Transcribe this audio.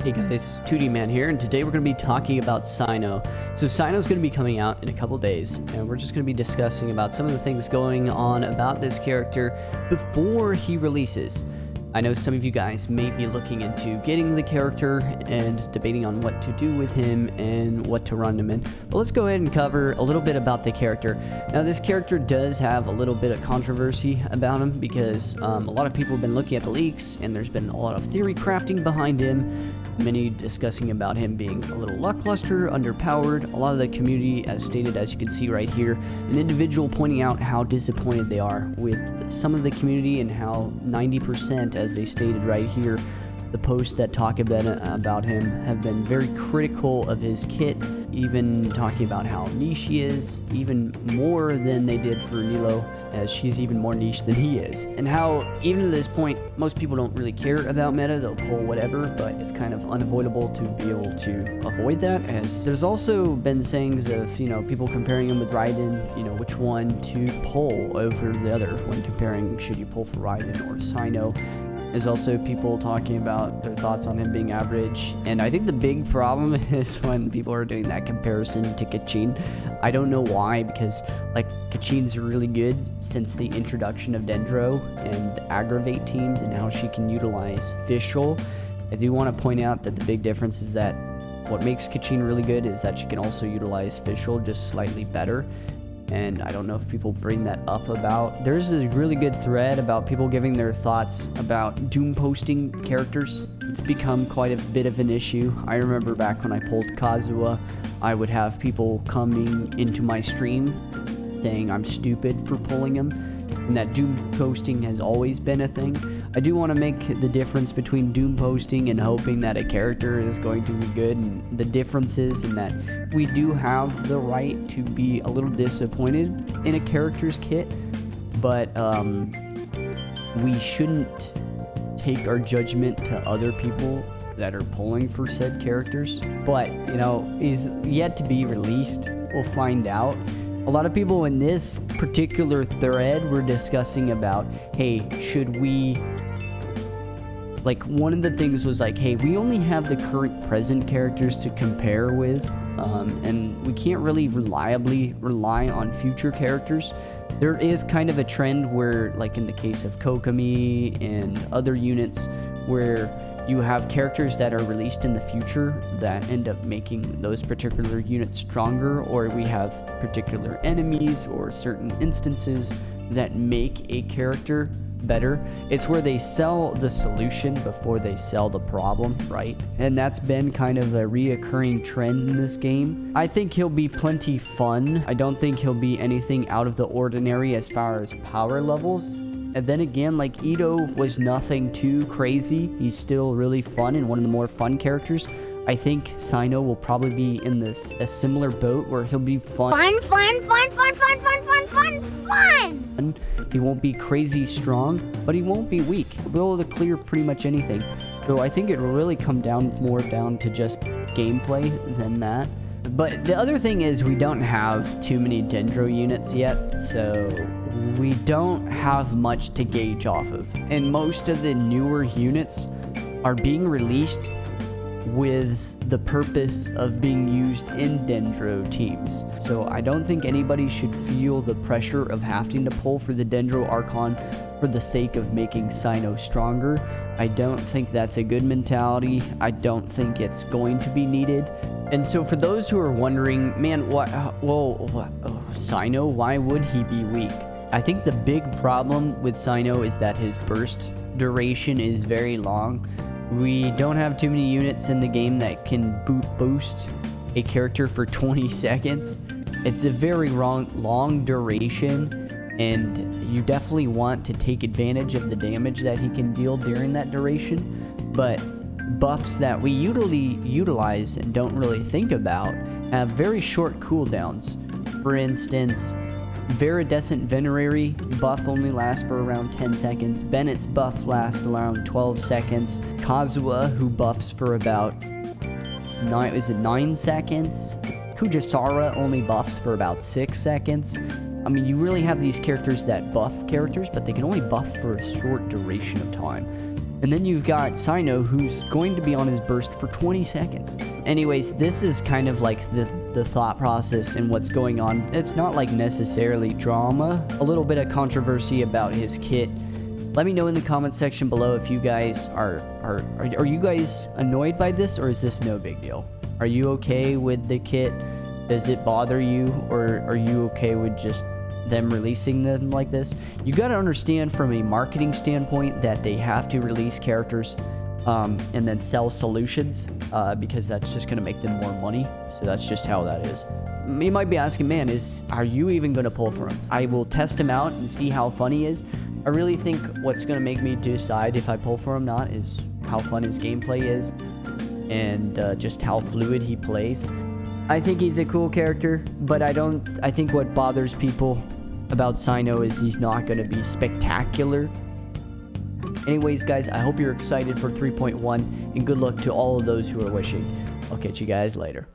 Hey guys, 2D Man here, and today we're going to be talking about Cyno. So Cyno's going to be coming out in a couple days, and we're just going to be discussing about some of the things going on about this character before he releases. I know some of you guys may be looking into getting the character and debating on what to do with him and what to run him in. But let's go ahead and cover a little bit about the character. Now, this character does have a little bit of controversy about him because a lot of people have been looking at the leaks, and there's been a lot of theory crafting behind him. Many discussing about him being a little lackluster, underpowered. A lot of the community, as stated, as you can see right here, an individual pointing out how disappointed they are with some of the community and how 90%, as they stated right here, the posts that talk about him have been very critical of his kit, even talking about how niche he is, even more than they did for Nilo, as she's even more niche than he is. And how, even to this point, most people don't really care about meta, they'll pull whatever, but it's kind of unavoidable to be able to avoid that, as there's also been sayings of, people comparing him with Raiden, which one to pull over the other when comparing, should you pull for Raiden or Cyno. There's also people talking about their thoughts on him being average, and I think the big problem is when people are doing that comparison to Kachin. I don't know why, because Kachin's really good since the introduction of Dendro and aggravate teams and how she can utilize Fischl. I do want to point out that the big difference is that what makes Kachin really good is that she can also utilize Fischl just slightly better. And I don't know if people bring that up about. There's a really good thread about people giving their thoughts about doom posting characters. It's become quite a bit of an issue. I remember back when I pulled Kazuha, I would have people coming into my stream saying I'm stupid for pulling him, and that doom posting has always been a thing. I do want to make the difference between doom posting and hoping that a character is going to be good, and the difference is in that we do have the right to be a little disappointed in a character's kit, but we shouldn't take our judgment to other people that are pulling for said characters. But, is yet to be released. We'll find out. A lot of people in this particular thread were discussing about, hey, should we... one of the things was hey, we only have the current present characters to compare with, and we can't really reliably rely on future characters. There is kind of a trend where, in the case of Kokomi and other units, where you have characters that are released in the future that end up making those particular units stronger, or we have particular enemies or certain instances that make a character better. It's where they sell the solution before they sell the problem, right? And that's been kind of a reoccurring trend in this game. I think he'll be plenty fun. I don't think he'll be anything out of the ordinary as far as power levels. And then again, Ito was nothing too crazy. He's still really fun and one of the more fun characters. I think Cyno will probably be in a similar boat where he'll be fun. Fun. He won't be crazy strong, but he won't be weak. He'll be able to clear pretty much anything. So I think it will really come more down to just gameplay than that. But the other thing is we don't have too many Dendro units yet, so we don't have much to gauge off of. And most of the newer units are being released with the purpose of being used in Dendro teams. So I don't think anybody should feel the pressure of having to pull for the Dendro Archon for the sake of making Cyno stronger. I don't think that's a good mentality. I don't think it's going to be needed. And so for those who are wondering, man, Cyno, why would he be weak? I think the big problem with Cyno is that his burst duration is very long. We don't have too many units in the game that can boost a character for 20 seconds. It's a very long duration, and you definitely want to take advantage of the damage that he can deal during that duration. But buffs that we usually utilize and don't really think about have very short cooldowns. For instance, Viridescent Venerary buff only lasts for around 10 seconds. Bennett's buff lasts around 12 seconds. Kazuha, who buffs for about 9 seconds. Kujasara only buffs for about 6 seconds. I mean, you really have these characters that buff characters, but they can only buff for a short duration of time. And then you've got Cyno, who's going to be on his burst for 20 seconds. Anyways, this is kind of like the thought process and what's going on. It's not like necessarily drama. A little bit of controversy about his kit. Let me know in the comment section below if you guys are you guys annoyed by this, or is this no big deal? Are you okay with the kit? Does it bother you, or are you okay with just them releasing them like this? You got to understand from a marketing standpoint that they have to release characters and then sell solutions because that's just going to make them more money. So that's just how that is. You might be asking, man, are you even going to pull for him? I will test him out and see how fun he is. I really think what's going to make me decide if I pull for him or not is how fun his gameplay is and just how fluid he plays. I think he's a cool character, but I think what bothers people about Cyno is he's not going to be spectacular. Anyways, guys, I hope you're excited for 3.1, and good luck to all of those who are wishing. I'll catch you guys later.